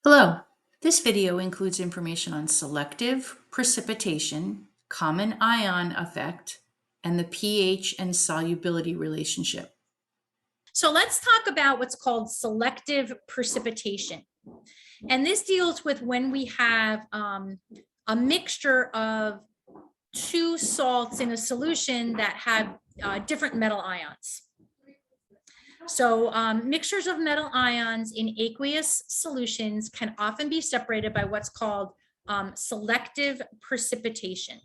Hello, this video includes information on selective precipitation, common ion effect, and the pH and solubility relationship. So let's talk about what's called selective precipitation. And this deals with when we have a mixture of two salts in a solution that have different metal ions. So mixtures of metal ions in aqueous solutions can often be separated by what's called selective precipitation.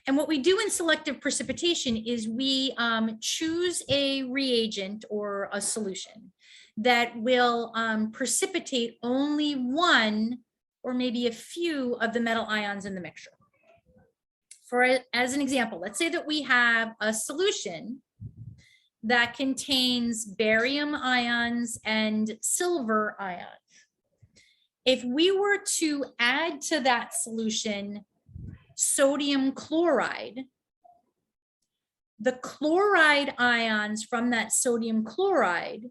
And what we do in selective precipitation is we choose a reagent or a solution that will precipitate only one or maybe a few of the metal ions in the mixture. As an example, let's say that we have a solution that contains barium ions and silver ions. If we were to add to that solution sodium chloride, the chloride ions from that sodium chloride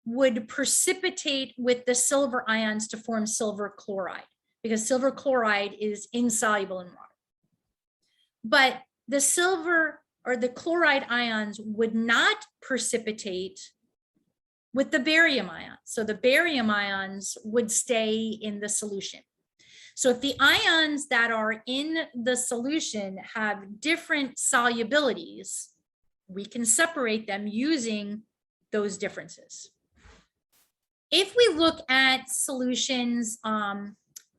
would precipitate with the silver ions to form silver chloride, because silver chloride is insoluble in water. But the silver or the chloride ions would not precipitate with the barium ions. So the barium ions would stay in the solution. So if the ions that are in the solution have different solubilities, we can separate them using those differences. If we look at solutions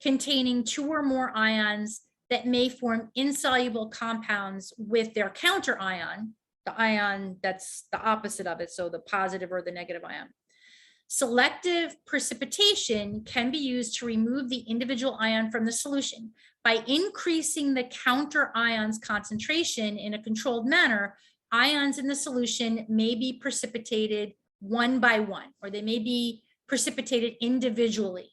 containing two or more ions that may form insoluble compounds with their counter ion, the ion that's the opposite of it, so the positive or the negative ion, selective precipitation can be used to remove the individual ion from the solution. By increasing the counter ion's concentration in a controlled manner, ions in the solution may be precipitated one by one, or they may be precipitated individually,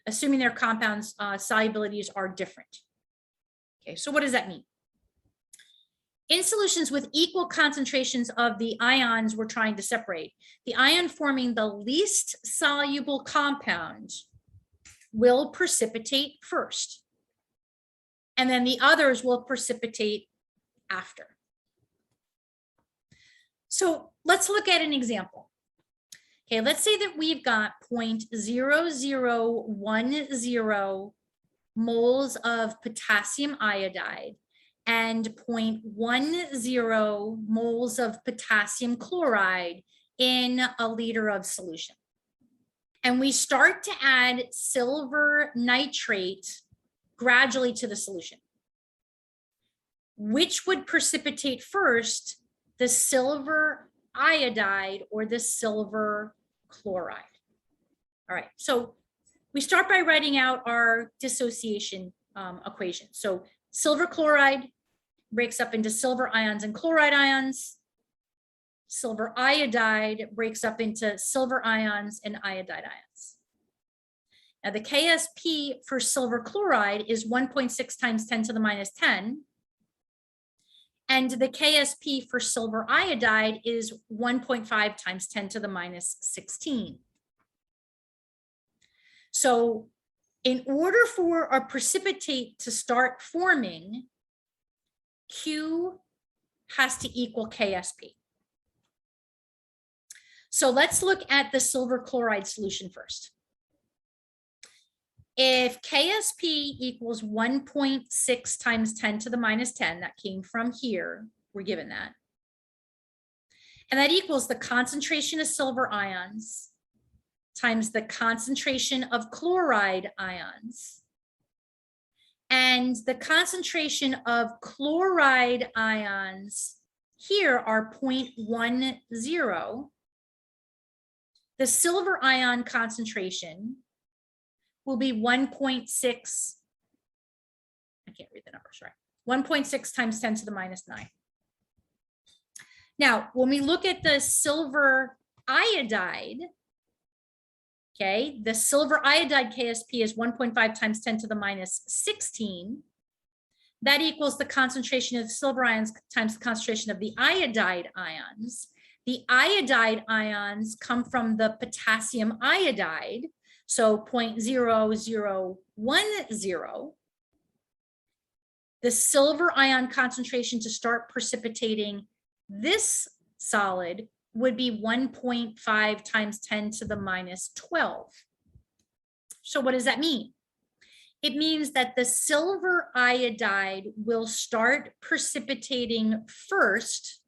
assuming their compounds' solubilities are different. Okay, so what does that mean? In solutions with equal concentrations of the ions we're trying to separate, the ion forming the least soluble compound will precipitate first, and then the others will precipitate after. So let's look at an example. Okay, let's say that we've got 0.0010 moles of potassium iodide and 0.10 moles of potassium chloride in a liter of solution. And we start to add silver nitrate gradually to the solution. Which would precipitate first, the silver iodide or the silver chloride? All right, so we start by writing out our dissociation equation. So silver chloride breaks up into silver ions and chloride ions. Silver iodide breaks up into silver ions and iodide ions. Now the KSP for silver chloride is 1.6 times 10 to the minus 10. And the KSP for silver iodide is 1.5 times 10 to the minus 16. So in order for a precipitate to start forming, Q has to equal KSP. So let's look at the silver chloride solution first. If KSP equals 1.6 times 10 to the minus 10, that came from here, we're given that. And that equals the concentration of silver ions times the concentration of chloride ions. And the concentration of chloride ions here are 0.10. The silver ion concentration will be 1.6. I can't read the numbers, right? 1.6 times 10 to the minus 9. Now, when we look at the silver iodide, okay, the silver iodide KSP is 1.5 times 10 to the minus 16. That equals the concentration of the silver ions times the concentration of the iodide ions. The iodide ions come from the potassium iodide. So 0.0010, the silver ion concentration to start precipitating this solid would be 1.5 times 10 to the minus 12. So what does that mean? It means that the silver iodide will start precipitating first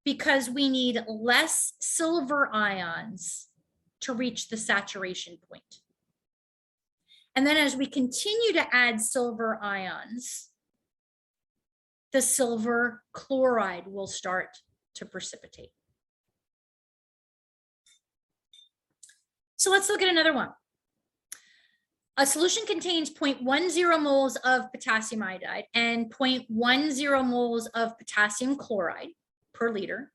because we need less silver ions to reach the saturation point. And then as we continue to add silver ions, the silver chloride will start to precipitate. So let's look at another one. A solution contains 0.10 moles of potassium iodide and 0.10 moles of potassium chloride per liter.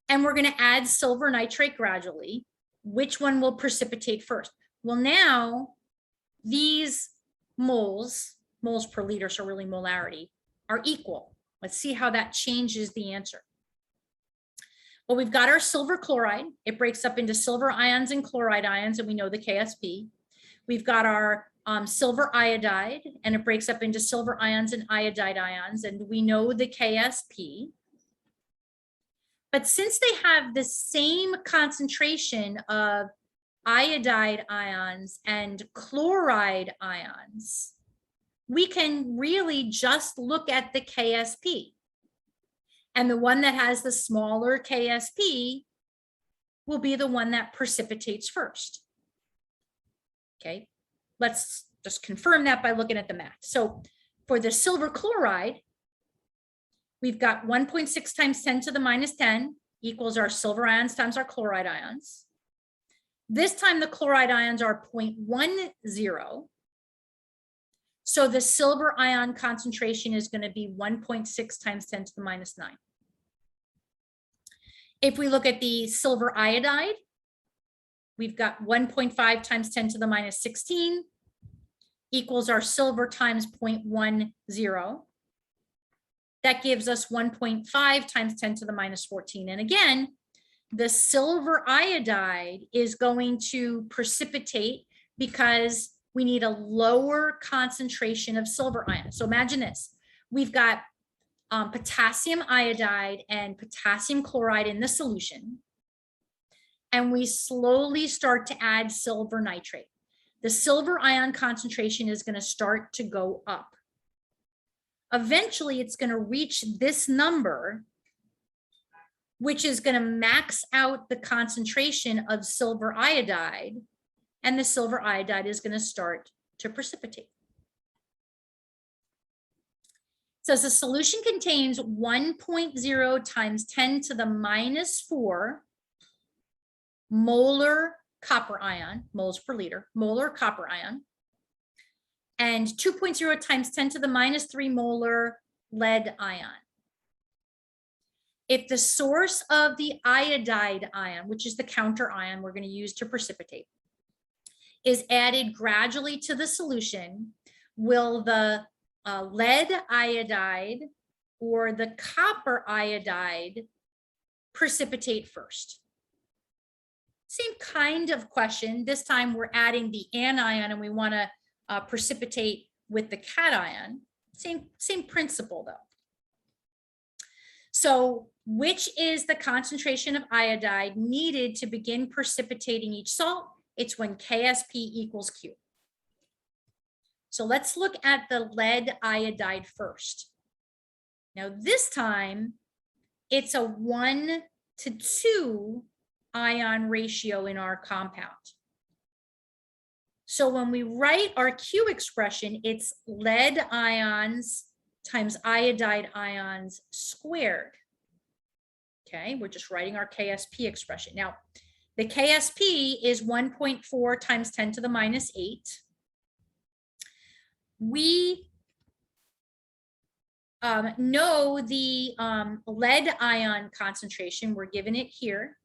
And we're going to add silver nitrate gradually. Which one will precipitate first? Well, now these moles per liter, so really molarity, are equal. Let's see how that changes the answer. Well, we've got our silver chloride. It breaks up into silver ions and chloride ions, and we know the KSP. We've got our silver iodide, and it breaks up into silver ions and iodide ions, and we know the KSP. But since they have the same concentration of iodide ions and chloride ions, we can really just look at the KSP. And the one that has the smaller KSP will be the one that precipitates first. Okay, let's just confirm that by looking at the math. So for the silver chloride, we've got 1.6 times 10 to the minus 10 equals our silver ions times our chloride ions. This time the chloride ions are 0.10. So the silver ion concentration is going to be 1.6 times 10 to the minus 9. If we look at the silver iodide, we've got 1.5 times 10 to the minus 16 equals our silver times 0.10. That gives us 1.5 times 10 to the minus 14. And again, the silver iodide is going to precipitate because we need a lower concentration of silver ions. So imagine this. We've got potassium iodide and potassium chloride in the solution. And we slowly start to add silver nitrate. The silver ion concentration is going to start to go up. Eventually, it's going to reach this number, which is going to max out the concentration of silver iodide, and the silver iodide is going to start to precipitate. So the solution contains 1.0 times 10 to the minus 4 molar copper ion, moles per liter, molar copper ion, and 2.0 times 10 to the minus 3 molar lead ion. If the source of the iodide ion, which is the counter ion we're going to use to precipitate, is added gradually to the solution, will the lead iodide or the copper iodide precipitate first? Same kind of question. This time we're adding the anion and we want to precipitate with the cation. Same principle though. So which is the concentration of iodide needed to begin precipitating each salt? It's when KSP equals Q. So let's look at the lead iodide first. Now this time it's a 1 to 2 ion ratio in our compound. So when we write our Q expression, it's lead ions times iodide ions squared. Okay, we're just writing our KSP expression. Now, the KSP is 1.4 times 10 to the minus 8. We know the lead ion concentration. We're given it here.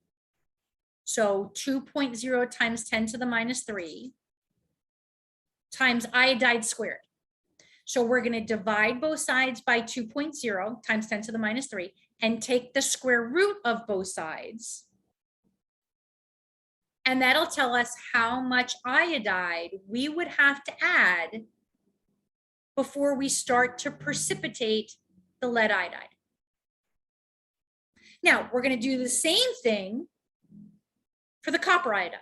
So 2.0 times 10 to the minus 3 times iodide squared. So we're going to divide both sides by 2.0 times 10 to the minus 3 and take the square root of both sides And that'll tell us how much iodide we would have to add before we start to precipitate the lead iodide. Now, we're going to do the same thing for the copper iodide.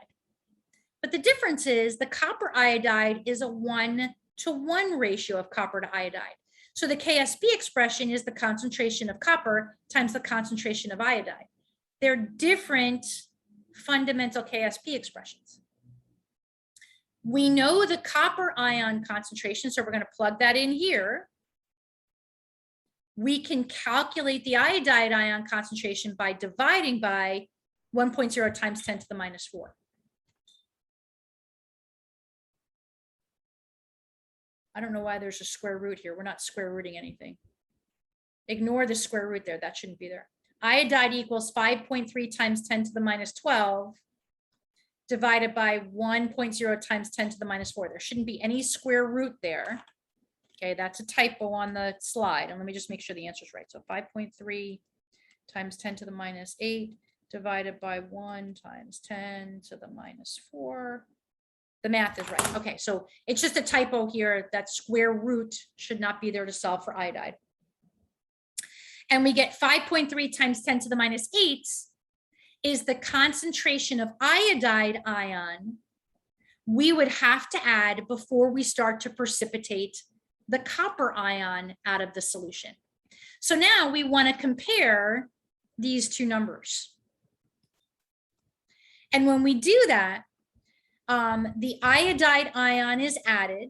But the difference is the copper iodide is a 1-to-1 ratio of copper to iodide. So the KSP expression is the concentration of copper times the concentration of iodide. They're different fundamental KSP expressions. We know the copper ion concentration, so we're going to plug that in here. We can calculate the iodide ion concentration by dividing by 1.0 times 10 to the minus 4. I don't know why there's a square root here. We're not square rooting anything. Ignore the square root there. That shouldn't be there. Iodide equals 5.3 times 10 to the minus 12 divided by 1.0 times 10 to the minus 4. There shouldn't be any square root there. Okay, that's a typo on the slide. And let me just make sure the answer is right. So 5.3 times 10 to the minus 8 divided by 1 times 10 to the minus 4. The math is right. Okay, so it's just a typo here. That square root should not be there to solve for iodide. And we get 5.3 times 10 to the minus 8 is the concentration of iodide ion we would have to add before we start to precipitate the copper ion out of the solution. So now we want to compare these two numbers. And when we do that, the iodide ion is added.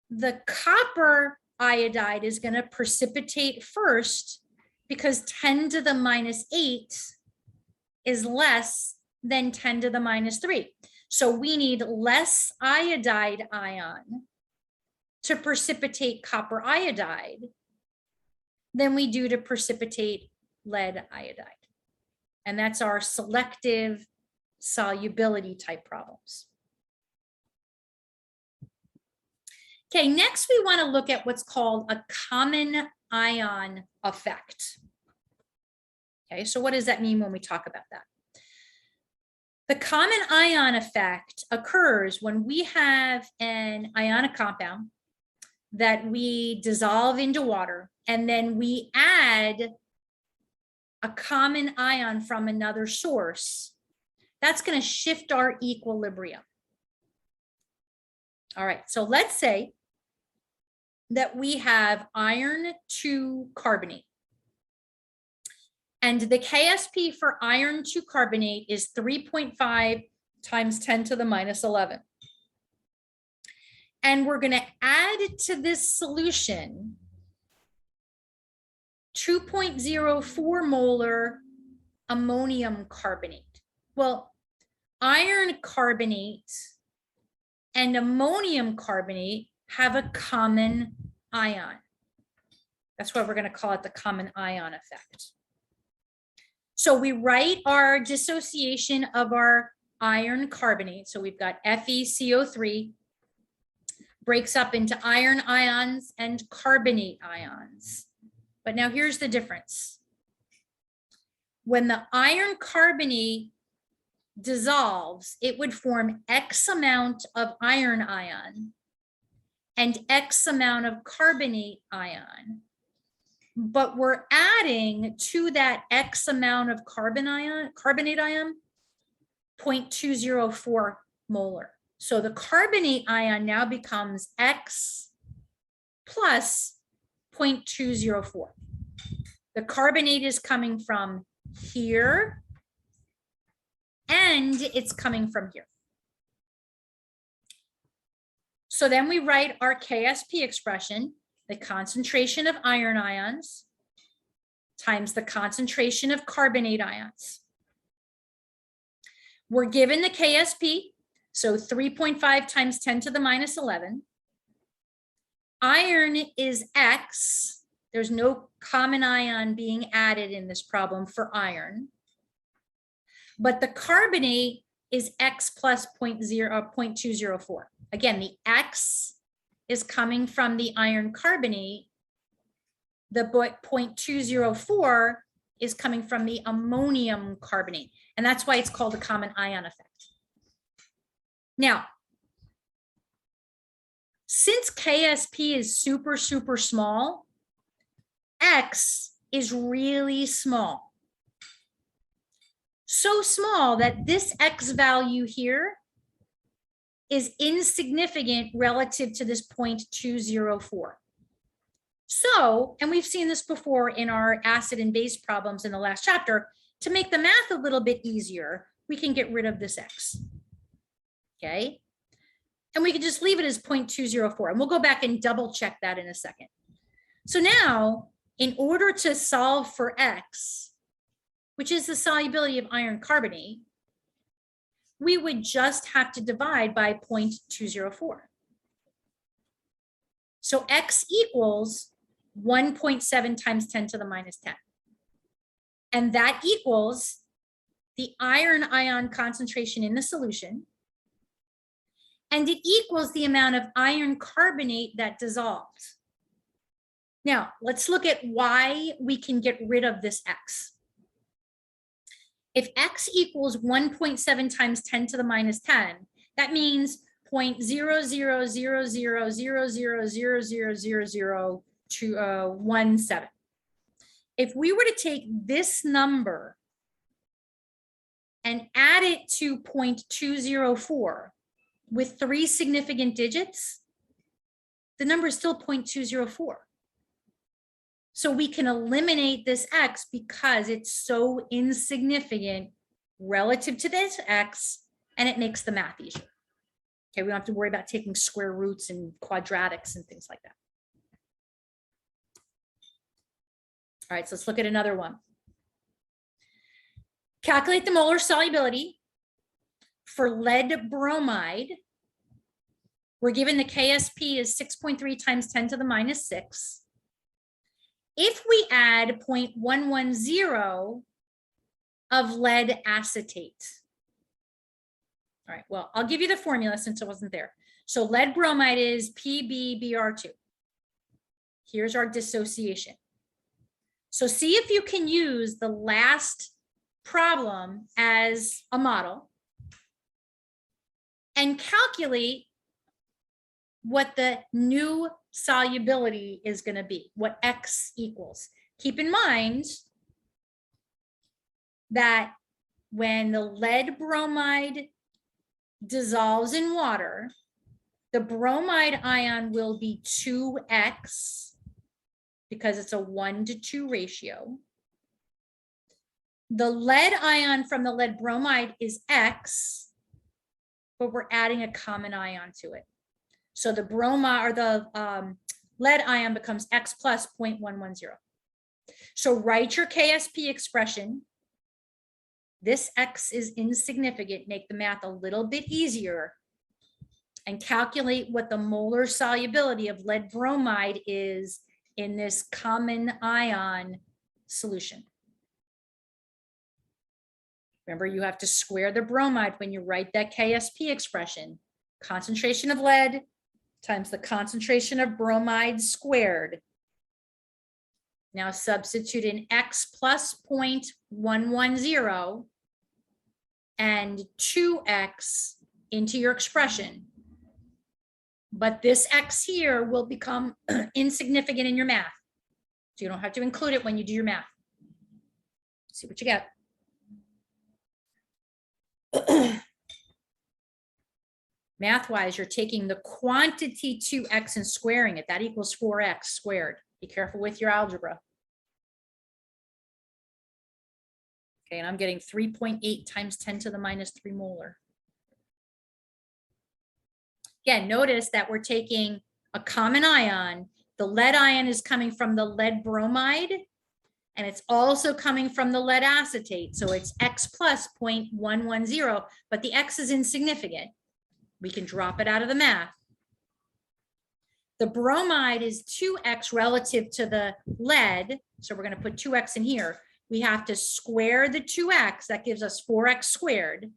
The copper iodide is going to precipitate first because 10 to the minus 8 is less than 10 to the minus 3. So we need less iodide ion to precipitate copper iodide than we do to precipitate lead iodide. And that's our selective solubility type problems. Okay, next we want to look at what's called a common ion effect. Okay, so what does that mean when we talk about that? The common ion effect occurs when we have an ionic compound that we dissolve into water, and then we add a common ion from another source. That's going to shift our equilibrium. All right, so let's say that we have iron 2 carbonate. And the KSP for iron 2 carbonate is 3.5 times 10 to the minus 11. And we're going to add to this solution 2.04 molar ammonium carbonate. Well, iron carbonate and ammonium carbonate have a common ion. That's why we're going to call it the common ion effect. So we write our dissociation of our iron carbonate. So we've got FeCO3 breaks up into iron ions and carbonate ions. But now here's the difference. When the iron carbonate dissolves, it would form X amount of iron ion and X amount of carbonate ion. But we're adding to that X amount of carbonate ion 0.204 molar. So the carbonate ion now becomes X plus 0.204. The carbonate is coming from here and it's coming from here. So then we write our KSP expression, the concentration of iron ions times the concentration of carbonate ions. We're given the KSP, so 3.5 times 10 to the minus 11. Iron is X. There's no common ion being added in this problem for iron. But the carbonate is X plus 0.204. Again, the X is coming from the iron carbonate. The 0.204 is coming from the ammonium carbonate. And that's why it's called a common ion effect. Now, since KSP is super, super small, X is really small. So small that this X value here is insignificant relative to this 0.204. So, and we've seen this before in our acid and base problems in the last chapter, to make the math a little bit easier, we can get rid of this X. Okay. And we can just leave it as 0.204. And we'll go back and double check that in a second. So now, in order to solve for X, which is the solubility of iron carbonate, we would just have to divide by 0.204. So X equals 1.7 times 10 to the minus 10. And that equals the iron ion concentration in the solution. And it equals the amount of iron carbonate that dissolves. Now, let's look at why we can get rid of this X. If X equals 1.7 times 10 to the minus 10, that means 0.000000000017. If we were to take this number and add it to 0.204 with 3 significant digits, the number is still 0.204. So we can eliminate this X because it's so insignificant relative to this X, and it makes the math easier. Okay, we don't have to worry about taking square roots and quadratics and things like that. All right, so let's look at another one. Calculate the molar solubility for lead bromide. We're given the KSP is 6.3 times 10 to the minus 6. If we add 0.110 of lead acetate. All right, well, I'll give you the formula since it wasn't there. So lead bromide is PbBr2. Here's our dissociation. So see if you can use the last problem as a model and calculate what the new solubility is going to be, what X equals. Keep in mind that when the lead bromide dissolves in water, the bromide ion will be 2X because it's a 1:2 ratio. The lead ion from the lead bromide is X, but we're adding a common ion to it. So the bromide or the lead ion becomes X plus 0.110. So write your KSP expression. This X is insignificant. Make the math a little bit easier and calculate what the molar solubility of lead bromide is in this common ion solution. Remember, you have to square the bromide when you write that KSP expression. Concentration of lead times the concentration of bromide squared. Now substitute in X plus 0.110 and 2X into your expression. But this X here will become insignificant in your math. So you don't have to include it when you do your math. See what you get. Math-wise, you're taking the quantity 2X and squaring it. That equals 4X squared. Be careful with your algebra. Okay, and I'm getting 3.8 times 10 to the minus 3 molar. Again, notice that we're taking a common ion. The lead ion is coming from the lead bromide, and it's also coming from the lead acetate. So it's X plus 0.110, but the X is insignificant. We can drop it out of the math. The bromide is 2X relative to the lead. So we're going to put 2X in here. We have to square the 2X. That gives us 4X squared.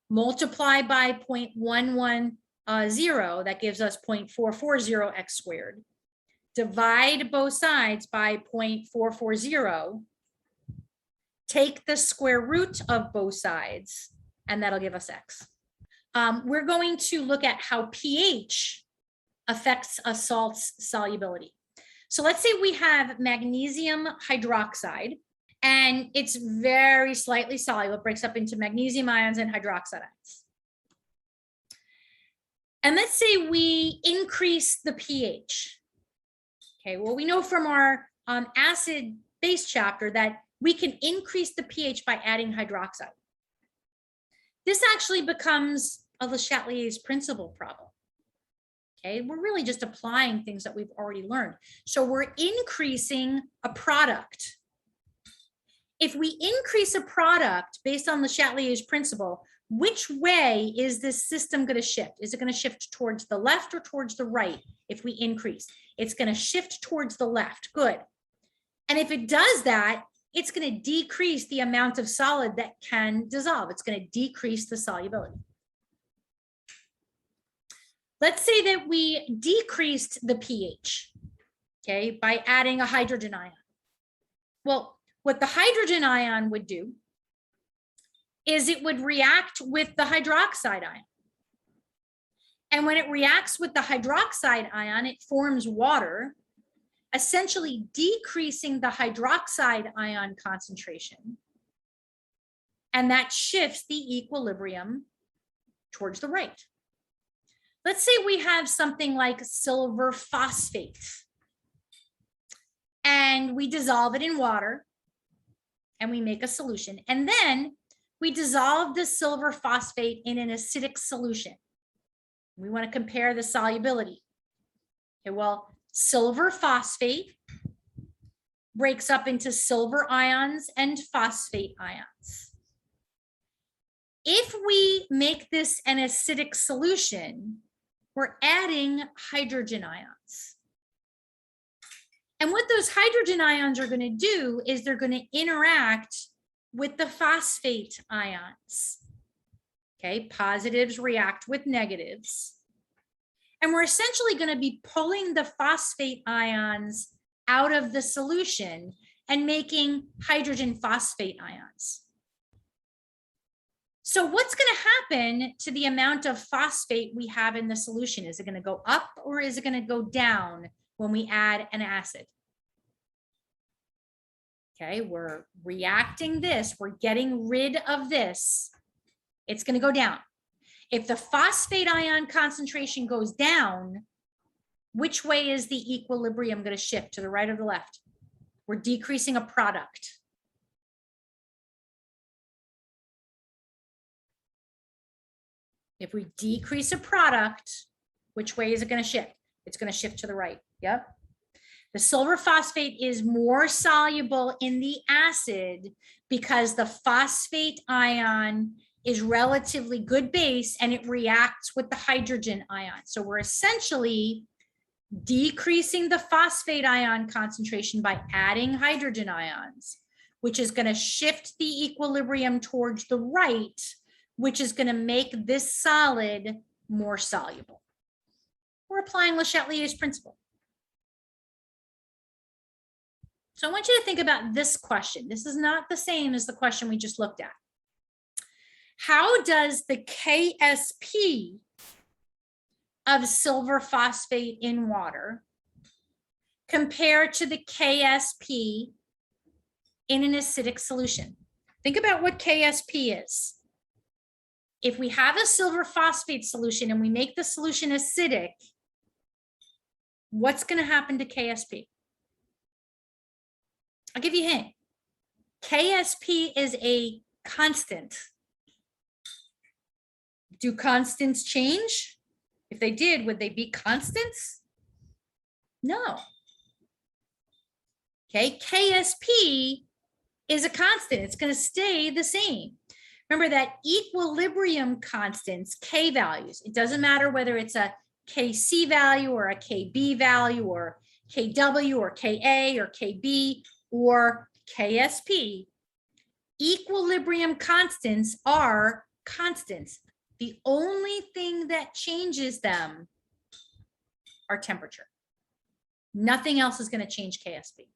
Multiply by 0.110. That gives us 0.440X squared. Divide both sides by 0.440. take the square root of both sides, and that'll give us X. We're going to look at how pH affects a salt's solubility. So let's say we have magnesium hydroxide, and it's very slightly soluble. It breaks up into magnesium ions and hydroxide ions. And let's say we increase the pH. Okay, well, we know from our acid-base chapter that we can increase the pH by adding hydroxide. This actually becomes a Le Chatelier's principle problem. Okay, we're really just applying things that we've already learned. So we're increasing a product. If we increase a product based on Le Chatelier's principle, which way is this system going to shift? Is it going to shift towards the left or towards the right if we increase? It's going to shift towards the left. Good. And if it does that, it's going to decrease the amount of solid that can dissolve. It's going to decrease the solubility. Let's say that we decreased the pH, okay, by adding a hydrogen ion. Well, what the hydrogen ion would do is it would react with the hydroxide ion. And when it reacts with the hydroxide ion, it forms water, essentially decreasing the hydroxide ion concentration. And that shifts the equilibrium towards the right. Let's say we have something like silver phosphate, and we dissolve it in water, and we make a solution. And then we dissolve the silver phosphate in an acidic solution. We want to compare the solubility. Okay, well, silver phosphate breaks up into silver ions and phosphate ions. If we make this an acidic solution, we're adding hydrogen ions. And what those hydrogen ions are going to do is they're going to interact with the phosphate ions. Okay, positives react with negatives. And we're essentially going to be pulling the phosphate ions out of the solution and making hydrogen phosphate ions. So what's going to happen to the amount of phosphate we have in the solution? Is it going to go up or is it going to go down when we add an acid? Okay, we're reacting this, we're getting rid of this. It's going to go down. If the phosphate ion concentration goes down, which way is the equilibrium going to shift, to the right or the left? We're decreasing a product. If we decrease a product, which way is it going to shift? It's going to shift to the right. Yep. The silver phosphate is more soluble in the acid because the phosphate ion is relatively good base and it reacts with the hydrogen ion. So we're essentially decreasing the phosphate ion concentration by adding hydrogen ions, which is going to shift the equilibrium towards the right, which is going to make this solid more soluble. We're applying Le Chatelier's principle. So I want you to think about this question. This is not the same as the question we just looked at. How does the KSP of silver phosphate in water compare to the KSP in an acidic solution? Think about what KSP is. If we have a silver phosphate solution and we make the solution acidic, what's going to happen to KSP? I'll give you a hint. KSP is a constant. Do constants change? If they did, would they be constants? No. Okay, KSP is a constant. It's going to stay the same. Remember that equilibrium constants, K values, it doesn't matter whether it's a KC value or a KB value or KW or KA or KB or KSP. Equilibrium constants are constants. The only thing that changes them are temperature. Nothing else is going to change KSP.